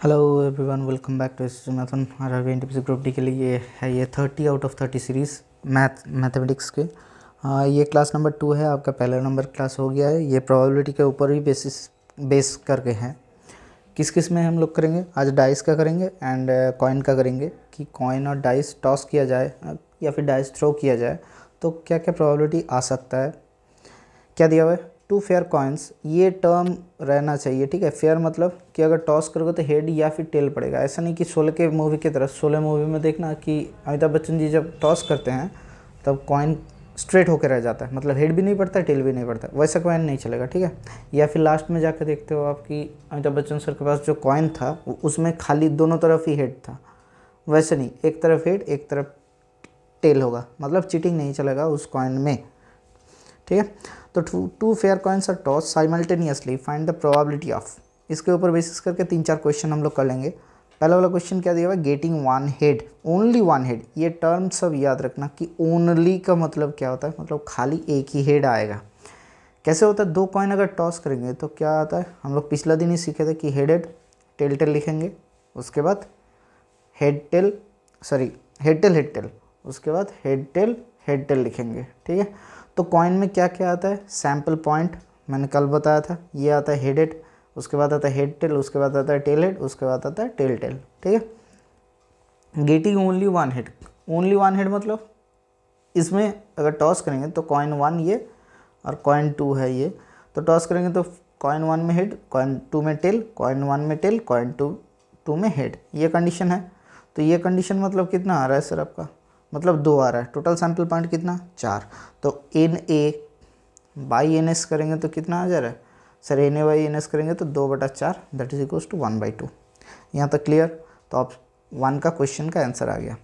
Hello everyone, welcome back to मैथन R NTPC group D के लिए ये 30 आउट ऑफ 30 सीरीज़ मैथमेटिक्स के। ये क्लास नंबर 2 है। आपका पहला नंबर क्लास हो गया है। ये प्रोबेबिलिटी के ऊपर ही बेस करके हैं। किस किस में हम लोग करेंगे आज? डाइस का करेंगे एंड कॉइन का करेंगे कि कॉइन और डाइस टॉस किया जाए या फिर डाइस थ्रो किया जाए तो क्या क्या प्रोबेबिलिटी आ सकता है। क्या दिया हुआ है? 2 फेयर कॉइन्स, ये टर्म रहना चाहिए। ठीक है, फेयर मतलब कि अगर टॉस करोगे तो हेड या फिर टेल पड़ेगा। ऐसा नहीं कि शोले के मूवी की तरह। शोले मूवी में देखना कि अमिताभ बच्चन जी जब टॉस करते हैं तब कॉइन स्ट्रेट होकर रह जाता है, मतलब हेड भी नहीं पड़ता टेल भी नहीं पड़ता। वैसा कॉइन नहीं चलेगा। ठीक है, या फिर लास्ट में जाकर देखते हो आप कि अमिताभ बच्चन सर के पास जो कॉइन था उसमें खाली दोनों तरफ ही हेड था। वैसे नहीं, एक तरफ हेड एक तरफ टेल होगा, मतलब चीटिंग नहीं चलेगा उस कॉइन में। ठीक है, तो two fair coins are toss simultaneously, find the probability of. इसके ऊपर बेसिस करके 3-4 क्वेश्चन हम लोग कर लेंगे। पहला वाला क्वेश्चन क्या दिया हुआ है? Getting one head, only one head. ये टर्म सब याद रखना कि ओनली का मतलब क्या होता है, मतलब खाली एक ही हेड आएगा। कैसे होता है? 2 कॉइन अगर टॉस करेंगे तो क्या आता है? हम लोग पिछला दिन ही सीखे थे कि हेड हेड टेल टेल लिखेंगे, उसके बाद हेड टेल हेड टेल, उसके बाद हेड टेल लिखेंगे। ठीक है, तो कॉइन में क्या क्या आता है? सैम्पल पॉइंट मैंने कल बताया था, ये आता है हेड हेड, उसके बाद आता है हेड टेल, उसके बाद आता है टेल हेड, उसके बाद आता है टेल टेल। ठीक है, getting only one head, only one head मतलब इसमें अगर टॉस करेंगे तो कॉइन 1 ये और कॉइन 2 है ये, तो टॉस करेंगे तो कॉइन 1 में हेड, कॉइन 2 में टेल, कॉइन 1 में टेल, कॉइन 2 में हेड, ये कंडीशन है। तो ये कंडीशन मतलब कितना आ रहा है सर आपका? मतलब 2 आ रहा है। टोटल सैम्पल पॉइंट कितना? 4। तो N A by N S करेंगे तो कितना आ जा रहा है sir? N A by N S करेंगे तो 2/4 दैट इज इक्वल्स टू 1/2। यहाँ तक क्लियर? तो आप 1 का क्वेश्चन का आंसर आ गया।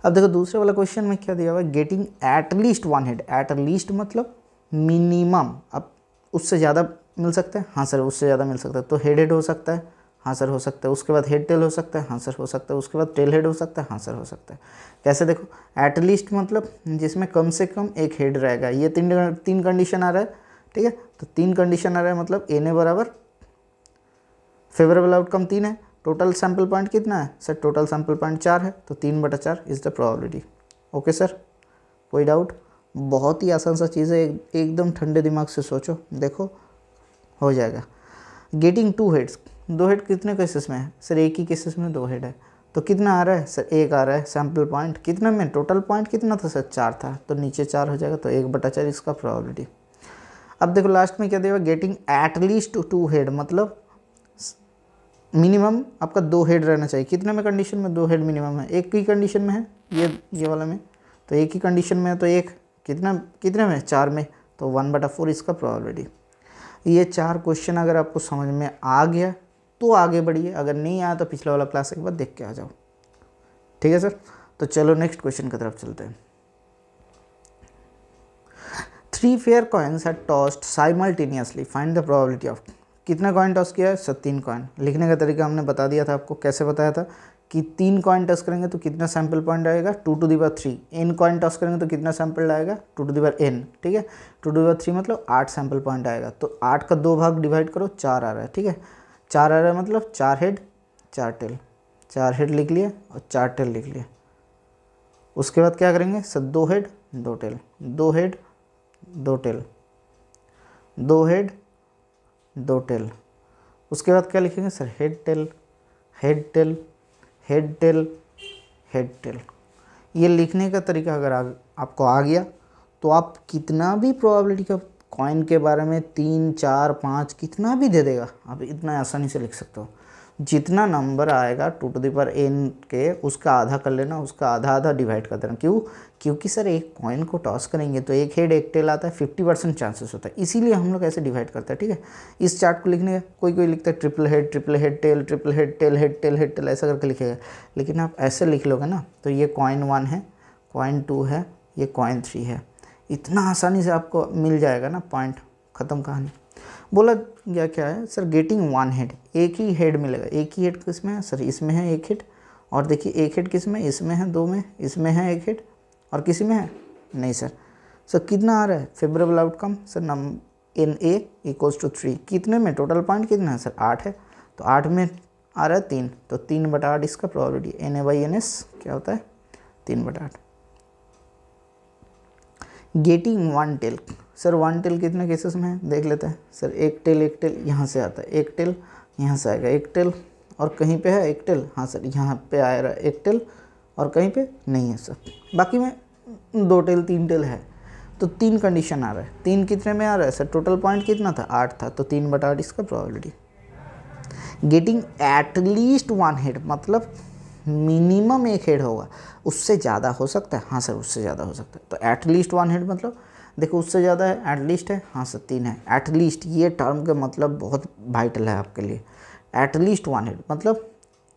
अब देखो दूसरे वाला क्वेश्चन में क्या दिया हुआ है? Getting at least one head. At least मतलब मिनिमम। अब उससे ज़्यादा मिल सकता है? हाँ सर उससे ज़्यादा मिल सकता है। तो हेड हेड हो सकता है? हाँ सर हो सकता है। उसके बाद हेड टेल हो सकता है? हाँ सर हो सकता है। उसके बाद टेल हेड हो सकता है? हाँ सर हो सकता है। कैसे? देखो एट लीस्ट मतलब जिसमें कम से कम एक हेड रहेगा। ये तीन कंडीशन आ रहा है। ठीक है, तो 3 कंडीशन आ रहा है, मतलब एन ए बराबर फेवरेबल आउटकम 3 है। टोटल सैम्पल पॉइंट कितना है सर? टोटल सैम्पल पॉइंट 4 है, तो 3/4 is the probability. Okay sir, कोई डाउट? बहुत ही आसान सा चीज़ है, एकदम ठंडे दिमाग से सोचो, देखो हो जाएगा। गेटिंग 2 हेड्स, 2 हेड कितने केसेस में है सर? एक ही केसेस में 2 हेड है। तो कितना आ रहा है सर? 1 आ रहा है। सैम्पल पॉइंट कितना में? टोटल पॉइंट कितना था सर? 4 था, तो नीचे 4 हो जाएगा, तो 1/4 इसका प्रोबेबिलिटी। अब देखो लास्ट में क्या देगा? गेटिंग एट लीस्ट 2 हेड मतलब मिनिमम आपका 2 हेड रहना चाहिए। कितने में कंडीशन में 2 हेड मिनिमम है? एक ही कंडीशन में है, ये वाला में तो एक ही कंडीशन में है, तो एक कितने में? 4 में, तो 1/4 इसका प्रोबेबिलिटी। ये 4 क्वेश्चन अगर आपको समझ में आ गया तो आगे बढ़िए, अगर नहीं आया तो पिछला वाला क्लास एक बार देख के आ जाओ। ठीक है सर, तो चलो नेक्स्ट क्वेश्चन की तरफ चलते हैं। 3 fair coins are tossed simultaneously, find the probability of. कितना कॉइन टॉस किया है सर? 3 कॉइन। लिखने का तरीका हमने बता दिया था आपको। कैसे बताया था कि 3 कॉइन टॉस करेंगे तो कितना सैम्पल पॉइंट आएगा? 2⁻3। n कॉइन टॉस करेंगे तो कितना सैम्पल आएगा? 2⁻n। ठीक है, 2⁻3 मतलब 8 सैम्पल पॉइंट आएगा। तो 8 का 2 भाग डिवाइड करो, 4 आ रहा है। ठीक है, 4 आ रहा है मतलब 4 हेड 4 टेल, 4 हेड लिख लिए और 4 टेल लिख लिए। उसके बाद क्या करेंगे sir? 2 head 2 tail, 2 head 2 tail, 2 head 2 tail. उसके बाद क्या लिखेंगे sir? Head tail head tail head tail head tail. ये लिखने का तरीका अगर आपको आ गया तो आप कितना भी प्रोबेबिलिटी का कॉइन के बारे में 3, 4, 5 कितना भी दे देगा, आप इतना आसानी से लिख सकते हो। जितना नंबर आएगा 2n के उसका आधा कर लेना, उसका आधा आधा डिवाइड कर देना। क्यों? क्योंकि सर एक कॉइन को टॉस करेंगे तो एक हेड एक टेल आता है, 50% चांसेस होता है, इसीलिए हम लोग ऐसे डिवाइड करते हैं। ठीक है, इस चार्ट को लिखने का कोई लिखता है triple head tail, triple head tail, head tail head tell, ऐसा करके लिखेगा। लेकिन आप ऐसे लिख लोगे ना तो ये कॉइन 1 है, कॉइन 2 है, ये कॉइन 3 है, इतना आसानी से आपको मिल जाएगा ना, पॉइंट ख़त्म कहानी। बोला गया क्या है सर? गेटिंग वन हेड, एक ही हेड मिलेगा। एक ही हेड किस में है सर? इसमें है एक हेड, और देखिए एक हेड किस में? इसमें है, 2 में, इसमें है एक हेड, और किसी में है नहीं सर। सर कितना आ रहा है favourable outcome sir? N A equals to 3। कितने में? टोटल पॉइंट कितना है सर? 8 है, तो 8 में आ रहा है 3, तो 3/8 इसका प्रोबेबिलिटी, Na/Ns क्या होता है 3/8। गेटिंग 1 टेल, सर 1 टेल कितने केसेस में है देख लेते हैं। सर एक टेल यहाँ से आता है, एक टेल यहाँ से आएगा, एक टेल और कहीं पे है एक टेल, हाँ सर यहाँ पे आ रहा है एक टेल और कहीं पे नहीं है सर, बाकी में 2 टेल 3 टेल है। तो 3 कंडीशन आ रहा है, 3 कितने में आ रहा है सर, टोटल पॉइंट कितना था 8 था, तो 3/8 इसका प्रोबेबिलिटी। गेटिंग एटलीस्ट 1 हेड, मतलब मिनिमम एक हेड होगा, उससे ज़्यादा हो सकता है, हाँ सर उससे ज़्यादा हो सकता है। तो एटलीस्ट 1 हेड मतलब देखो उससे ज़्यादा है, एटलीस्ट है, हाँ सर 3 है। एटलीस्ट ये टर्म का मतलब बहुत वाइटल है आपके लिए। एटलीस्ट 1 हेड मतलब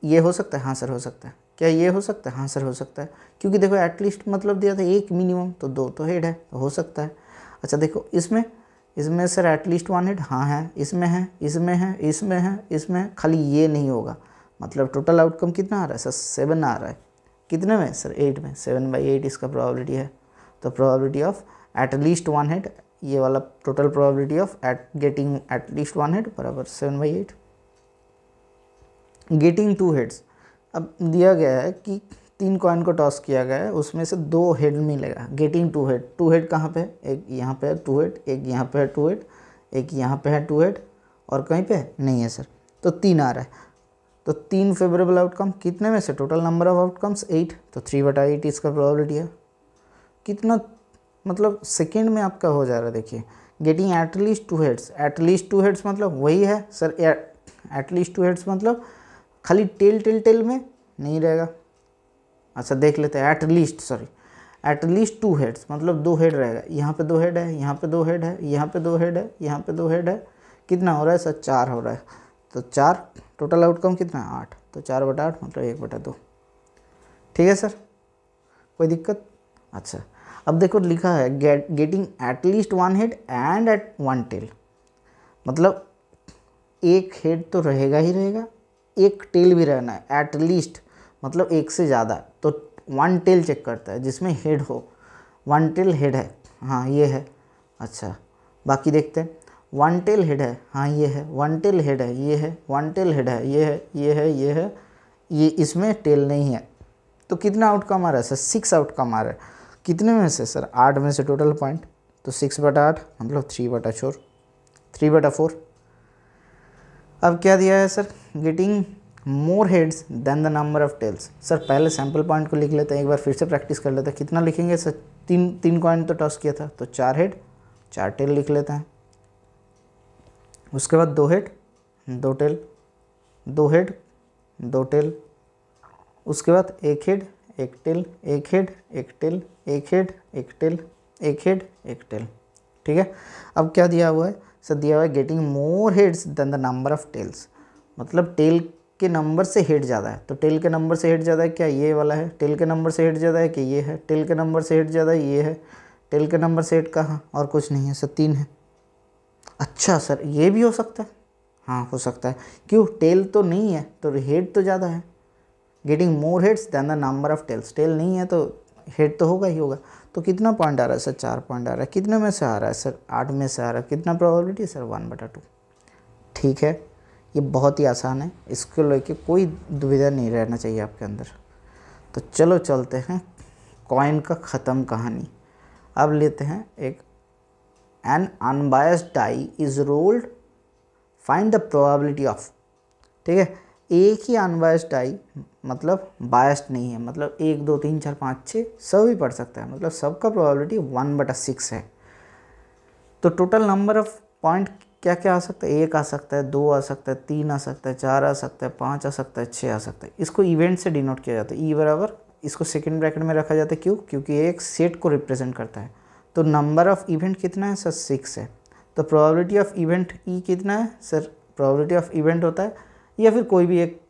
ये हो सकता है, हाँ सर हो सकता है। क्या ये हो सकता है, हाँ सर हो सकता है, क्योंकि देखो एटलीस्ट मतलब दिया था एक मिनिमम, तो 2 तो हेड है, तो हो सकता है। अच्छा देखो इसमें सर एटलीस्ट 1 हेड, हाँ है, इसमें है, इसमें है, इसमें है, इसमें, खाली ये नहीं होगा। मतलब टोटल आउटकम कितना आ रहा है सर 7 आ रहा है, कितने में सर 8 में, 7/8 इसका प्रोबेबिलिटी है। तो प्रोबेबिलिटी ऑफ एटलीस्ट 1 हेड, ये वाला total probability of getting at least 1 head बराबर 7/8। गेटिंग 2 हेड्स, अब दिया गया है कि 3 कॉइन को टॉस किया गया है, उसमें से 2 हेड मिलेगा। गेटिंग 2 हेड, 2 हेड कहाँ पे है, एक यहाँ पे है 2 हेड, एक यहाँ पे है 2 हेड, एक यहाँ पे है 2 हेड और कहीं पे नहीं है सर, तो 3 आ रहा है। तो 3 फेवरेबल आउटकम, कितने में से, टोटल नंबर ऑफ आउटकम्स 8, तो 3/8 इसका प्रोबेबिलिटी है। कितना मतलब सेकेंड में आपका हो जा रहा है, देखिए getting at least 2 heads, at least 2 heads मतलब वही है सर, एटलीस्ट 2 हेड्स मतलब खाली टेल में नहीं रहेगा। अच्छा देख लेते हैं, एटलीस्ट 2 हेड्स मतलब 2 हेड रहेगा, यहाँ पे 2 हेड है, यहाँ पे 2 हेड है, यहाँ पे 2 हेड है, यहाँ पे 2 हेड है, कितना हो रहा है सर 4 हो रहा है, तो 4, टोटल आउटकम कितना है 8, तो 4/8 मतलब 1/2। ठीक है सर, कोई दिक्कत। अच्छा अब देखो लिखा है getting at least 1 head and at 1 tail, मतलब एक हेड तो रहेगा ही रहेगा, एक टेल भी रहना है, एटलीस्ट मतलब एक से ज़्यादा, तो 1 टेल चेक करता है जिसमें हेड हो, 1 टेल हेड है, हाँ ये है। अच्छा बाकी देखते हैं, 1 टेल हेड है, हाँ ये है, 1 टेल हेड है, ये है, 1 टेल हेड है, ये है, ये है, ये है, ये इसमें टेल नहीं है। तो कितना आउटकम आ रहा है सर 6 आउटकम आ रहा है, कितने में से सर 8 में से टोटल पॉइंट, तो 6/8 मतलब 3/4। अब क्या दिया है sir, getting more heads than the number of tails. Sir पहले सैम्पल पॉइंट को लिख लेते हैं, एक बार फिर से प्रैक्टिस कर लेते हैं। कितना लिखेंगे सर, 3 कॉइन तो टॉस किया था, तो 4 हेड 4 टेल लिख लेते हैं। उसके बाद 2 हेड 2 टेल, 2 हेड 2 टेल, उसके बाद 1 head 1 tail, 1 head 1 tail, 1 head 1 tail, 1 head 1 tail. ठीक है, अब क्या दिया हुआ है सर, दिया हुआ है getting more heads than the number of tails, मतलब टेल के नंबर से हेड ज़्यादा है, तो टेल के नंबर से हेड ज़्यादा है क्या, ये वाला है, टेल के नंबर से हेड ज़्यादा है कि ये है, टेल के नंबर से हेड ज़्यादा है ये है, टेल के नंबर से हेड कहाँ, और कुछ नहीं है सर 3 है। अच्छा सर ये भी हो सकता है, हाँ हो सकता है, क्यों, टेल तो नहीं है तो हेड तो ज़्यादा है। Getting more heads than the number of tails, tail नहीं है तो हेड तो होगा ही होगा। तो कितना पॉइंट आ रहा है सर, 4 पॉइंट आ रहा है, कितने में से आ रहा है सर, 8 में से आ रहा है, कितना प्रोबेबिलिटी सर 1/2। ठीक है, ये बहुत ही आसान है, इसको लेके कोई दुविधा नहीं रहना चाहिए आपके अंदर। तो चलो चलते हैं कॉइन का ख़त्म कहानी। अब लेते हैं एक an unbiased die is rolled, find the probability of. ठीक है, एक ही अनबायस्ड डाई मतलब बायस्ड नहीं है, मतलब 1 2 3 4 5 6 सब ही पढ़ सकता है, मतलब सबका प्रोबेबिलिटी 1/6 है। तो टोटल नंबर ऑफ पॉइंट क्या क्या आ सकता है, 1 आ सकता है, 2 आ सकता है, 3 आ सकता है, 4 आ सकता है, 5 आ सकता है, 6 आ सकता है। इसको इवेंट से डिनोट किया जाता है, ई बराबर, इसको सेकंड ब्रैकेट में रखा जाता है, क्यों, क्योंकि ये एक सेट को रिप्रेजेंट करता है। तो नंबर ऑफ इवेंट कितना है सर 6 है, तो प्रोबेबिलिटी ऑफ इवेंट ई कितना है सर, प्रोबेबिलिटी ऑफ इवेंट होता है, या फिर कोई भी एक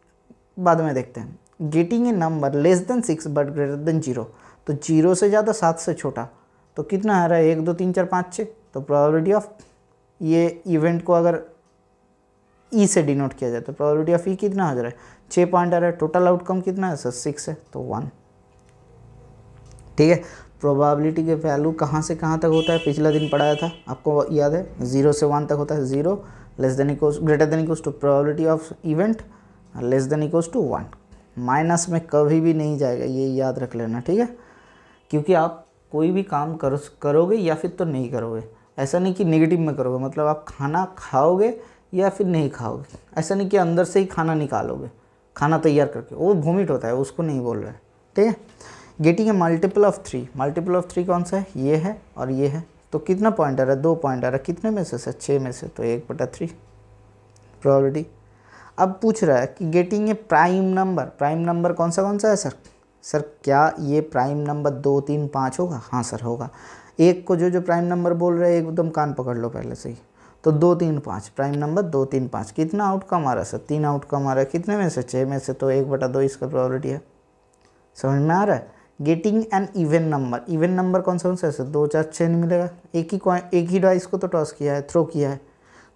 बाद में देखते हैं। Getting a number less than 6 but greater than 0, तो 0 से ज़्यादा 7 से छोटा, तो कितना आ रहा है 1 2 3 4 5 6, तो प्रोबेबिलिटी ऑफ ये इवेंट को अगर ई से डिनोट किया जाए तो प्रोबेबिलिटी ऑफ ई कितना आ जा रहा है 6 पॉइंट आ रहा है। टोटल आउटकम कितना है सर 6 है, तो 1। ठीक है, प्रोबेबिलिटी के वैल्यू कहाँ से कहाँ तक होता है, पिछला दिन पढ़ाया था आपको याद है, 0 से 1 तक होता है। 0 less than equals greater than equals to probability of event, less than equals to 1। Minus में कभी भी नहीं जाएगा, ये याद रख लेना, ठीक है। क्योंकि आप कोई भी काम करोगे या फिर तो नहीं करोगे, ऐसा नहीं कि नेगेटिव में करोगे, मतलब आप खाना खाओगे या फिर नहीं खाओगे, ऐसा नहीं कि अंदर से ही खाना निकालोगे, खाना तैयार करके, वो वोमिट होता है, उसको नहीं बोल रहे, ठीक है। Getting a multiple of 3, multiple of 3 कौन सा है, ये है और ये है, तो कितना पॉइंट आ रहा है, 2 पॉइंट आ रहा है, कितने में से सर, 6 में से, तो 1/3 प्रोबेबिलिटी। अब पूछ रहा है कि getting a prime number, prime number कौन सा है सर, सर क्या ये प्राइम नंबर 2 3 5 होगा, हाँ सर होगा। एक को जो प्राइम नंबर बोल रहे हैं एकदम कान पकड़ लो पहले से ही, तो 2 3 5 प्राइम नंबर 2 3 5, कितना आउटकम आ रहा है सर, 3 आउटकम आ रहा है, कितने में से, 6 में से, तो 1/2 इसका प्रोबेबिलिटी है। समझ में आ रहा है। Getting an even number, even number कौन सा है सर, 2 4 6 नहीं मिलेगा, एक ही डाइस को तो टॉस किया है, थ्रो किया है,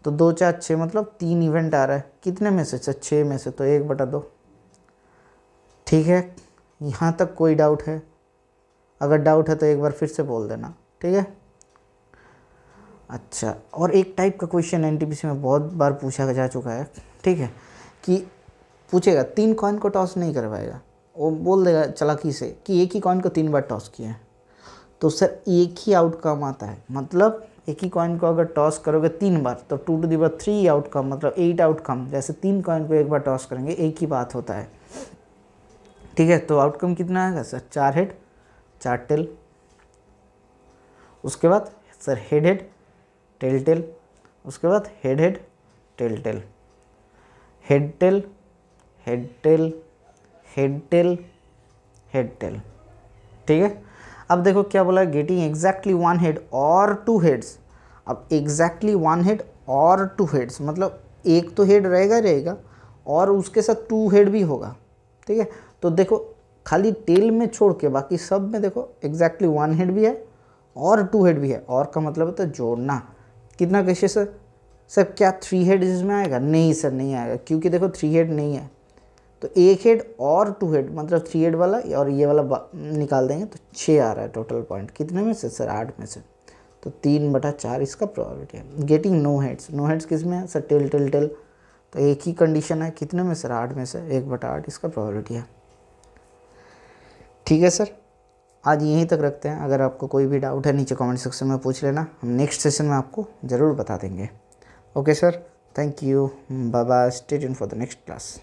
तो 2 4 6 मतलब 3 इवेंट आ रहा है, कितने में से सर, 6 में से, तो 1/2। ठीक है, यहाँ तक कोई डाउट है, अगर डाउट है तो एक बार फिर से बोल देना, ठीक है। अच्छा, और एक टाइप का क्वेश्चन एनटीपीसी में बहुत बार पूछा जा चुका है, ठीक है, कि पूछेगा 3 कॉइन को टॉस नहीं करवाएगा, वो बोल देगा चालाकी से कि एक ही कॉइन को 3 बार टॉस किया है, तो सर एक ही आउटकम आता है, मतलब एक ही कॉइन को अगर टॉस करोगे 3 बार तो 2⁻³ आउटकम, मतलब 8 आउटकम, जैसे 3 कॉइन को एक बार टॉस करेंगे एक ही बात होता है, ठीक है। तो आउटकम कितना आएगा सर, 4 हेड 4 टेल, उसके बाद sir head head tail tail, उसके बाद head head tail tail, head tail head tail head tail head tail, ठीक है। अब देखो क्या बोला है, गेटिंग एग्जैक्टली 1 हेड और 2 हेड्स। अब एग्जैक्टली 1 हेड और 2 हेड्स मतलब एक तो हेड रहेगा और उसके साथ 2 हेड भी होगा, ठीक है। तो देखो खाली टेल में छोड़ के बाकी सब में देखो एग्जैक्टली 1 हेड भी है और 2 हेड भी है, और का मतलब होता है जोड़ना। कितना कैसे सर क्या 3 हेड इसमें आएगा, नहीं सर नहीं आएगा, क्योंकि देखो 3 हेड नहीं है, तो 1 हेड और 2 हेड मतलब 3 हेड वाला और ये वाला निकाल देंगे तो 6 आ रहा है टोटल पॉइंट, कितने में से सर 8 में से, तो 3/4 इसका प्रोबेबिलिटी है। गेटिंग नो हेड्स किस में है सर, टेल टेल टेल, तो एक ही कंडीशन है, कितने में सर 8 में से, 1/8 इसका प्रोबेबिलिटी है, ठीक है सर। आज यहीं तक रखते हैं, अगर आपको कोई भी डाउट है नीचे कमेंट सेक्शन में पूछ लेना, हम नेक्स्ट सेशन में आपको ज़रूर बता देंगे। Okay sir, thank you, bye bye, stay tuned for the next class.